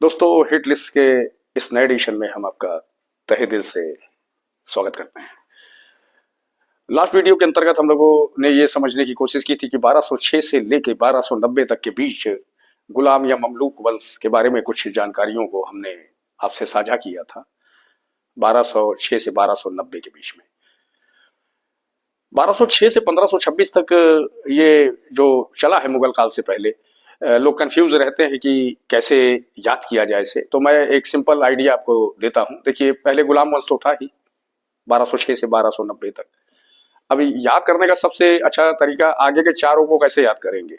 दोस्तों, hit list के इस नए एडिशन में हम आपका तहे दिल से स्वागत करते हैं। लास्ट वीडियो के अंतर्गत हम लोगों ने ये समझने की कोशिश की थी कि 1206 से लेके 1290 तक के बीच गुलाम या ममलूक वंश के बारे में कुछ जानकारियों को हमने आपसे साझा किया था। 1206 से 1290 के बीच में 1206 से 1526 तक ये जो चला है मुगल काल से पहले, लोग कंफ्यूज रहते हैं कि कैसे याद किया जाए इसे। तो मैं एक सिंपल आइडिया आपको देता हूं। देखिए, पहले गुलाम वंश तो था ही 1206 से 1290 तक। अभी याद करने का सबसे अच्छा तरीका, आगे के चारों को कैसे याद करेंगे।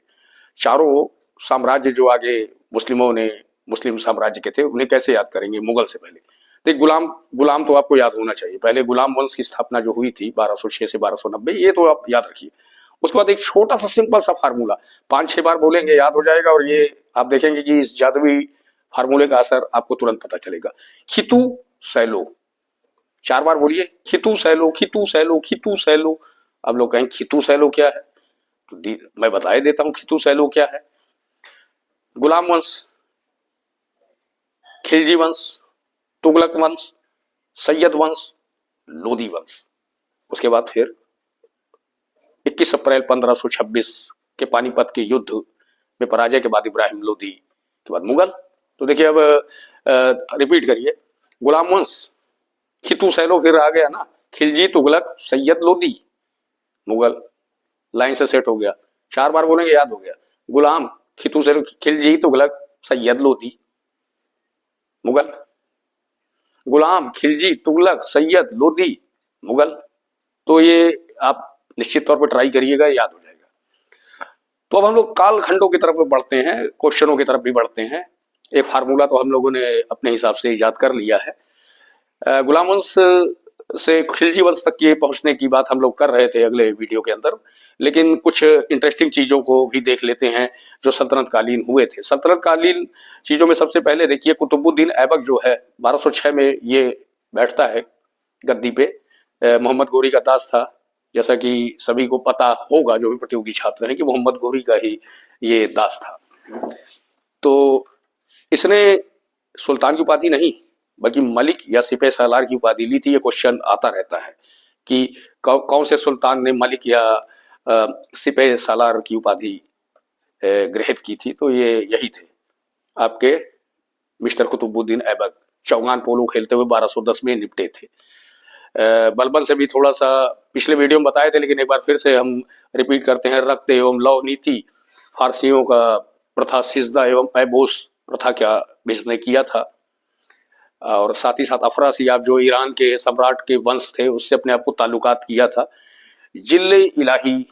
चारों साम्राज्य जो आगे मुस्लिम साम्राज्य के थे, उन्हें कैसे याद करेंगे मुगल से पहले। तो गुलाम तो आपको याद होना चाहिए। पहले गुलाम वंश की स्थापना जो हुई थी 1206 से 1290, ये तो आप याद रखिए। उसके बाद एक छोटा सा सिंपल सा फार्मूला 5-6 बार बोलेंगे, याद हो जाएगा। और ये आप देखेंगे कि इस जादुई फार्मूले का असर आपको तुरंत पता चलेगा। खितु सैलो, 4 बार बोलिए। खितु सैलो, खितु सैलो, खितु सैलो। अब लोग कहें खितु सैलो क्या है, तो मैं बता देता हूं खितु सैलो क्या है। गुलाम वंश, खिलजी वंश, तुगलक वंश, सैयद वंश, लोदी वंश। उसके बाद फिर 21 अप्रैल 1526 के पानीपत के युद्ध में पराजय के बाद इब्राहिम लोदी के बाद मुगल। तो देखिए, अब रिपीट करिए। गुलाम वंश, खितु सैलो फिर आ गया ना, खिलजी, तुगलक, सैयद, लोदी, मुगल। लाइन से सेट हो गया। 4 बार बोलेंगे, याद हो गया। गुलाम, खितु सैलो, खिलजी, तुगलक, सैयद, लोदी, मुगल। गुलाम, खिलजी, तुगलक, सैयद, लोदी, मुगल। तो ये आप निश्चित तौर पर ट्राई करिएगा, याद हो जाएगा। तो अब हम लोग काल खंडों की तरफ बढ़ते हैं, क्वेश्चनों की तरफ भी बढ़ते हैं। एक फार्मूला तो हम लोगों ने अपने हिसाब से ईजाद कर लिया है। गुलाम वंश से खिलजी वंश तक के पहुंचने की बात हम लोग कर रहे थे अगले वीडियो के अंदर, लेकिन कुछ इंटरेस्टिंग चीजों को भी देख लेते हैं जो सल्तनत कालीन हुए थे। सल्तनत कालीन चीजों में सबसे पहले देखिए, कुतुबुद्दीन ऐबक जो है 1206 में ये बैठता है गद्दी पे। मोहम्मद गोरी का दास था, जैसा कि सभी को पता होगा जो भी प्रतियोगी छात्र हैं, कि मोहम्मद गोरी का ही ये दास था। तो इसने सुल्तान की उपाधि नहीं, बल्कि मलिक या सिपह सालार की उपाधि ली थी। ये क्वेश्चन आता रहता है कि कौन से सुल्तान ने मलिक या सिपह सालार की उपाधि ग्रहित की थी। तो ये यही थे आपके मिस्टर कुतुबुद्दीन ऐबक। चौगान पोलो खेलते हुए 1210 में निपटे थे। बलबन से भी थोड़ा सा पिछले वीडियो में बताए थे, लेकिन एक बार फिर से हम रिपीट करते हैं। रक्त एवं लौ नीति, फारसियों का प्रथा, सिजदा एवं पैबोस प्रथा क्या इसने किया था। और साथ ही साथ अफरासियाब जो ईरान के सम्राट के वंश थे, उससे अपने आप को ताल्लुकात किया था। जिल्ले इलाही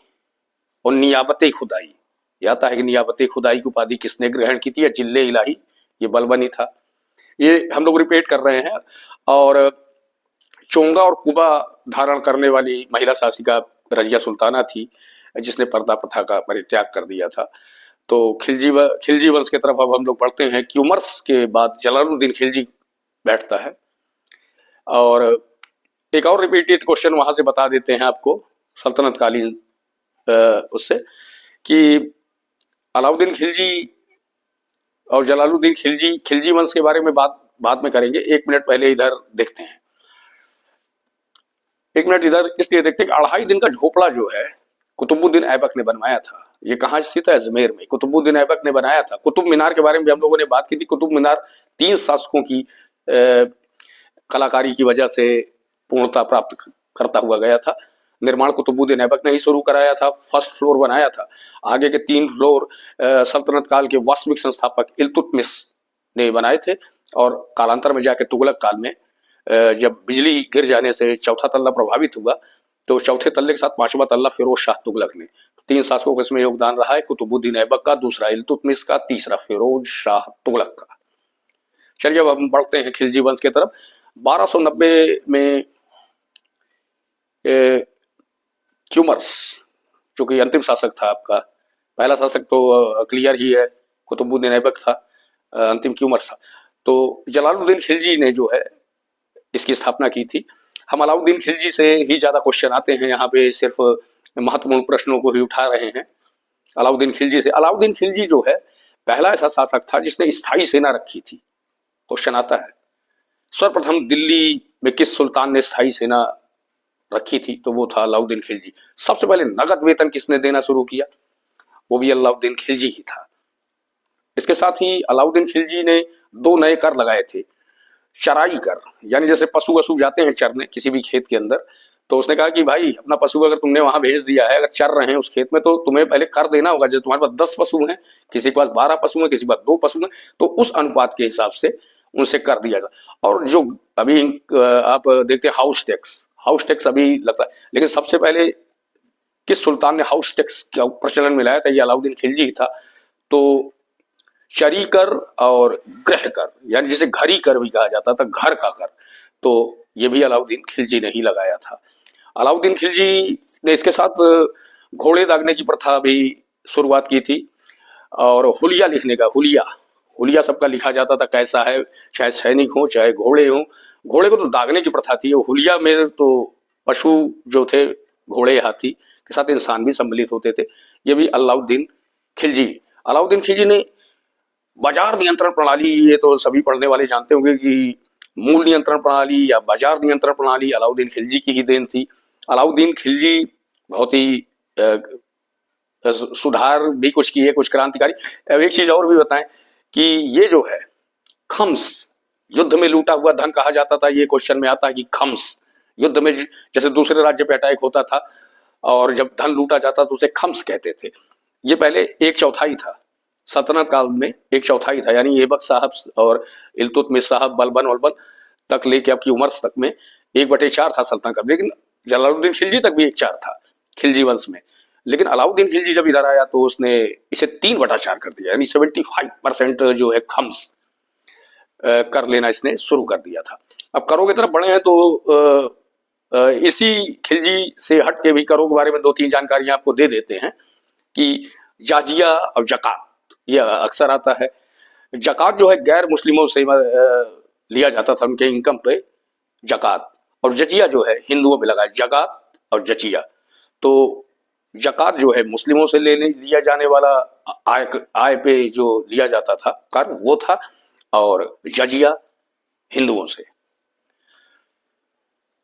और नियाबत खुदाई, याता है कि नियाबत खुदाई की उपाधि किसने ग्रहण की थी, या जिल्ले इलाही, ये बलबन ही था। ये हम लोग रिपीट कर रहे हैं। और चोंगा और कुबा धारण करने वाली महिला शासिका रजिया सुल्ताना थी, जिसने पर्दा प्रथा का परित्याग कर दिया था। तो खिलजी वंश की तरफ अब हम लोग बढ़ते हैं। क्यूमर्स के बाद जलालुद्दीन खिलजी बैठता है। और एक और रिपीटेड क्वेश्चन वहां से बता देते हैं आपको, सल्तनत कालीन उससे, कि अलाउद्दीन खिलजी और जलालुद्दीन खिलजी वंश के बारे में बात बाद में करेंगे। 1 मिनट पहले इधर देखते हैं। 1 मिनट इधर इसलिए देखते हैं कि 2.5 दिन का झोपड़ा जो है कुतुबुद्दीन ऐबक ने बनवाया था। ये कहाँ स्थित है? अजमेर में कुतुबुद्दीन ऐबक ने बनाया था। कुतुब मीनार के बारे में भी हम लोगों ने बात की थी। कुतुब मीनार 3 शासकों की कलाकारी की वजह से पूर्णता प्राप्त करता हुआ गया था। निर्माण कुतुबुद्दीन ऐबक ने ही शुरू कराया था। फर्स्ट फ्लोर बनाया था। आगे के 3 फ्लोर सल्तनत काल के वास्तविक संस्थापक इल्तुतमिश ने बनाए थे। और कालांतर में जाके तुगलक काल में जब बिजली गिर जाने से चौथा तल्ला प्रभावित हुआ, तो चौथे तल्ले के साथ 5वां तल्ला फिरोज शाह तुगलक ने। 3 शासकों का इसमें योगदान रहा है, कुतुबुद्दीन ऐबक का, दूसरा इल्तुतमिश का, तीसरा फिरोज शाह तुगलक का। चलिए अब हम बढ़ते हैं खिलजी वंश की तरफ। 1290 में क्यूमर्स, जो कि अंतिम शासक था आपका, पहला शासक तो क्लियर ही है, कुतुबुद्दीन ऐबक था, अंतिम क्यूमर्स था। तो जलालुद्दीन खिलजी ने जो है इसकी स्थापना की थी। हम अलाउद्दीन खिलजी से ही ज्यादा क्वेश्चन आते हैं, यहाँ पे सिर्फ महत्वपूर्ण प्रश्नों को ही उठा रहे हैं। अलाउद्दीन खिलजी से, अलाउद्दीन खिलजी जो है पहला ऐसा शासक था जिसने स्थायी सेना रखी थी। क्वेश्चन आता है, सर्वप्रथम दिल्ली में किस सुल्तान ने स्थायी सेना रखी थी? तो वो था अलाउद्दीन खिलजी। सबसे पहले नगद वेतन किसने देना शुरू किया? वो भी अलाउद्दीन खिलजी ही था। इसके साथ ही अलाउद्दीन खिलजी ने 2 नए कर लगाए थे। चराई कर, यानी जैसे पशु वशु जाते हैं चरने किसी भी खेत के अंदर, तो उसने कहा कि भाई अपना पशु अगर तुमने वहां भेज दिया है, अगर चर रहे हैं उस खेत में, तो तुम्हें पहले कर देना होगा। जैसे तुम्हारे पास 10 पशु हैं, किसी के पास 12 पशु हैं, किसी के पास 2 पशु हैं, तो उस अनुपात के हिसाब से उनसे कर दिया जाए। और जो अभी आप देखते हैं हाउस टैक्स अभी लगता है, लेकिन सबसे पहले किस सुल्तान ने हाउस टैक्स का प्रचलन में लाया था? ये अलाउद्दीन खिलजी था। तो चरी कर और गृह कर, यानी जिसे घरी कर भी कहा जाता था, घर का कर, तो ये भी अलाउद्दीन खिलजी ने ही लगाया था। अलाउद्दीन खिलजी ने इसके साथ घोड़े दागने की प्रथा भी शुरुआत की थी, और हुलिया लिखने का, हुलिया सबका लिखा जाता था कैसा है, चाहे सैनिक हो चाहे घोड़े हो। घोड़े को तो दागने की प्रथा थी। हुलिया में तो पशु जो थे, घोड़े हाथी के साथ इंसान भी सम्मिलित होते थे। ये भी अलाउद्दीन खिलजी ने बाजार नियंत्रण प्रणाली, ये तो सभी पढ़ने वाले जानते होंगे कि मूल नियंत्रण प्रणाली या बाजार नियंत्रण प्रणाली अलाउद्दीन खिलजी की ही देन थी। अलाउद्दीन खिलजी बहुत ही सुधार भी कुछ किए, कुछ क्रांतिकारी। एक चीज और भी बताएं कि ये जो है खम्स, युद्ध में लूटा हुआ धन कहा जाता था। ये क्वेश्चन में आता है कि खम्स, युद्ध में जैसे दूसरे राज्य पे अटैक होता था और जब धन लूटा जाता तो उसे खम्स कहते थे। ये पहले 1/4 था, सल्तनत काल में 1/4 था, यानी ऐबक साहब और इल्तुतमिश साहब बलबन तक लेके आपकी उमर तक में 1/4 था सल्तनत का। लेकिन जलालुद्दीन खिलजी तक भी 1/4 था खिलजी वंश में। लेकिन अलाउद्दीन खिलजी जब इधर आया तो उसने इसे 3/4 कर दिया, यानी 75% जो है खम्स कर लेना इसने शुरू कर दिया था। अब करों की तरफ बढ़े हैं तो इसी खिलजी से हट के भी करों के बारे में 2-3 जानकारियां आपको दे देते हैं कि जाजिया और जकात, यह अक्सर आता है। जकात जो है गैर मुस्लिमों से लिया जाता था, उनके इनकम पे जकात, और जजिया जो है हिंदुओं पे लगा, जकात और जजिया। तो जकात जो है मुस्लिमों से लिया जाने वाला आय पे जो लिया जाता था कर, वो था, और जजिया हिंदुओं से।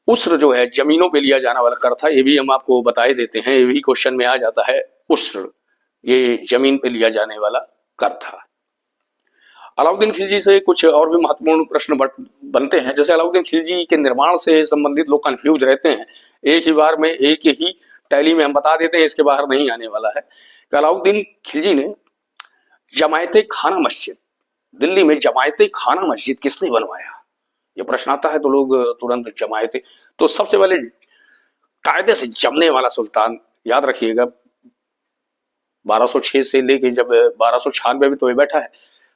उस्र जो है जमीनों पे लिया जाने वाला कर था, ये भी हम आपको बताए देते हैं, ये भी क्वेश्चन में आ जाता है। उस्र ये जमीन पे लिया जाने वाला कर था। अलाउद्दीन खिलजी से कुछ और भी महत्वपूर्ण प्रश्न बनते हैं। जैसे अलाउद्दीन खिलजी के निर्माण से संबंधित लोग कंफ्यूज रहते हैं, एक ही बार में एक ही टैली में हम बता देते हैं, इसके बाहर नहीं आने वाला है। अलाउद्दीन खिलजी ने जमायते खाना मस्जिद, दिल्ली में जमायते खाना मस्जिद किसने बनवाया? ये प्रश्न आता है तो लोग तुरंत जमायते, तो सबसे पहले कायदे से जमने वाला सुल्तान याद रखिएगा, 1206 से लेके जब 1296 में तो ये बैठा है,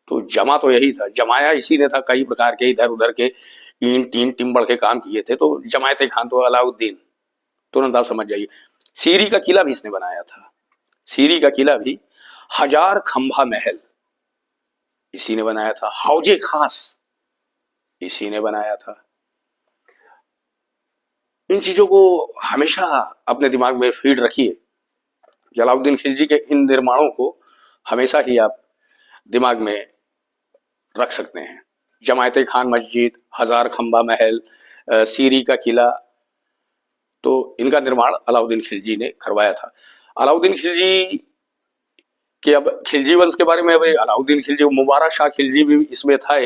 तो जमा तो यही था, जमाया इसी ने था। कई प्रकार के इधर उधर के ईंट टिम्बर के काम किए थे, तो जमायते खान तो अलाउद्दीन, तुरंत आप समझ जाइए। सीरी का किला भी इसने बनाया था, सीरी का किला भी। 1000 खंभा महल इसी ने बनाया था। हौजे खास इसी ने बनाया था। इन चीजों को हमेशा अपने दिमाग में फीड रखिए। अलाउद्दीन खिलजी के इन निर्माणों को हमेशा ही आप दिमाग में रख सकते हैं। जमायते खान मस्जिद, 1000 खंभा महल, सीरी का किला, तो इनका निर्माण अलाउद्दीन खिलजी ने करवाया था। अलाउद्दीन खिलजी के, अब खिलजी वंश के बारे में, अलाउद्दीन खिलजी, मुबारक शाह खिलजी भी इसमें था,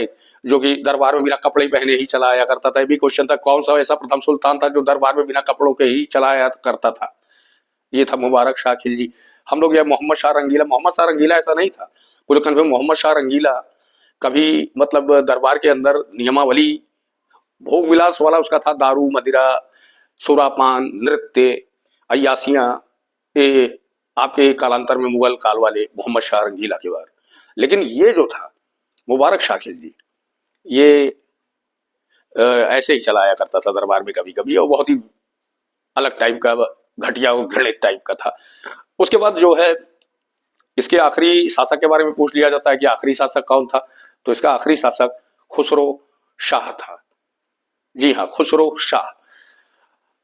जो कि दरबार में बिना कपड़े पहने ही चला आया करता था। ये भी क्वेश्चन था, कौन सा ऐसा प्रथम सुल्तान था जो दरबार में बिना कपड़ों के ही चला आया करता था? ये था मुबारक शाह खिलजी। हम लोग, या मोहम्मद शाह रंगीला ऐसा नहीं था। पूरे कन्फर्म मोहम्मद शाह रंगीला कभी मतलब दरबार के अंदर नियमावली, भोग विलास वाला उसका था, दारू मदिरा, सुरापान, नृत्य, अय्यासियां, ये आपके कालांतर में मुगल काल वाले मोहम्मद शाह रंगीला के बाद। लेकिन ये जो था मुबारक शाह खिलजी, ये ऐसे ही चलाया करता था दरबार में कभी कभी, और बहुत ही अलग टाइप का, घटिया और घृणित टाइप का था। उसके बाद जो है इसके आखिरी शासक के बारे में पूछ लिया जाता है कि आखिरी शासक कौन था, तो इसका आखिरी शासक खुसरो शाह था। जी हाँ, खुसरो शाह।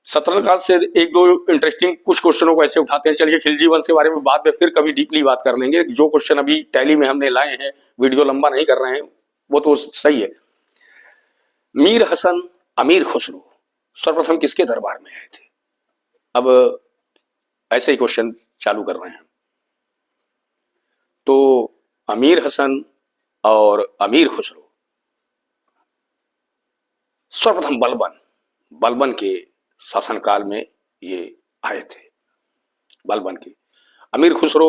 सल्तनत काल से 1-2 इंटरेस्टिंग कुछ क्वेश्चनों को ऐसे उठाते हैं। चलिए खिलजी वंश के बारे में बाद में फिर कभी डीपली बात कर लेंगे। जो क्वेश्चन अभी टैली में हमने लाए हैं, वीडियो लंबा नहीं कर रहे हैं, वो तो सही है, मीर हसन अमीर खुसरो सर्वप्रथम किसके दरबार में आए थे? अब ऐसे ही क्वेश्चन चालू कर रहे हैं। तो अमीर हसन और अमीर खुसरो सर्वप्रथम बलबन के शासनकाल में ये आए थे। बलबन के अमीर खुसरो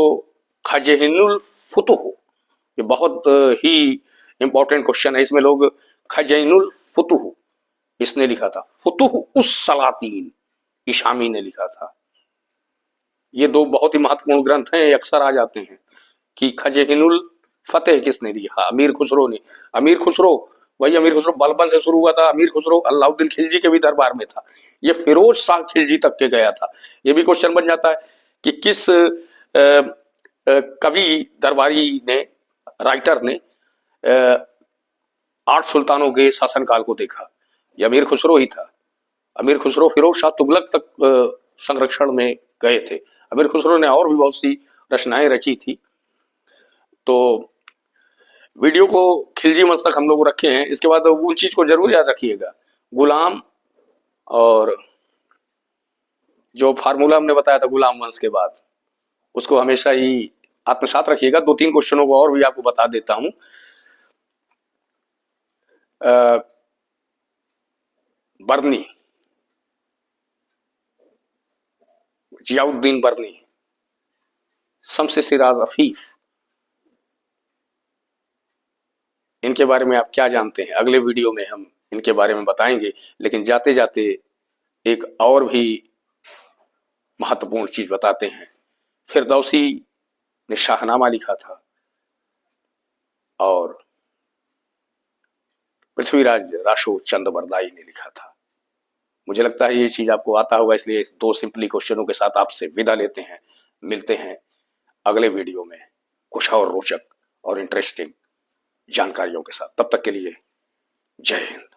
खजहिनुल फुतुह, ये बहुत ही इंपॉर्टेंट क्वेश्चन है। इसमें लोग खजैनुल फुतुह इसने लिखा था, फुतुह उस सलातीन इशामी ने लिखा था। ये दो बहुत ही महत्वपूर्ण ग्रंथ हैं, अक्सर आ जाते हैं कि खजहिनुल फतेह किसने लिखा? अमीर खुसरो ने। अमीर खुसरो, वही अमीर खुसरो बलबन से शुरू हुआ था। अमीर खुसरो अलाउद्दीन खिलजी के भी दरबार में था, ये फिरोज शाह खिलजी तक के गया था। ये भी क्वेश्चन बन जाता है कि किस कवि दरबारी ने, राइटर ने 8 सुल्तानों के शासनकाल को देखा? ये अमीर खुसरो ही था। अमीर खुसरो फिरोज शाह तुगलक तक संरक्षण में गए थे। अमीर खुसरो ने और भी बहुत सी रचनाएं रची थी। तो वीडियो को खिलजी वंश तक हम लोग रखे हैं। इसके बाद उन चीज को जरूर याद रखिएगा, गुलाम और जो फार्मूला हमने बताया था गुलाम वंश के बाद, उसको हमेशा ही आत्मसात रखिएगा। 2-3 क्वेश्चनों को और भी आपको बता देता हूं। बर्नी, जियाउद्दीन बर्नी, शम्स सिराज अफीफ, इनके बारे में आप क्या जानते हैं? अगले वीडियो में हम इनके बारे में बताएंगे। लेकिन जाते जाते एक और भी महत्वपूर्ण चीज बताते हैं। फिरदौसी ने शाहनामा लिखा था और पृथ्वीराज राशो चंद्रबरदाई ने लिखा था। मुझे लगता है ये चीज आपको आता होगा, इसलिए 2 सिंपली क्वेश्चनों के साथ आपसे विदा लेते हैं। मिलते हैं अगले वीडियो में कुछ और रोचक और इंटरेस्टिंग जानकारियों के साथ। तब तक के लिए जय हिंद।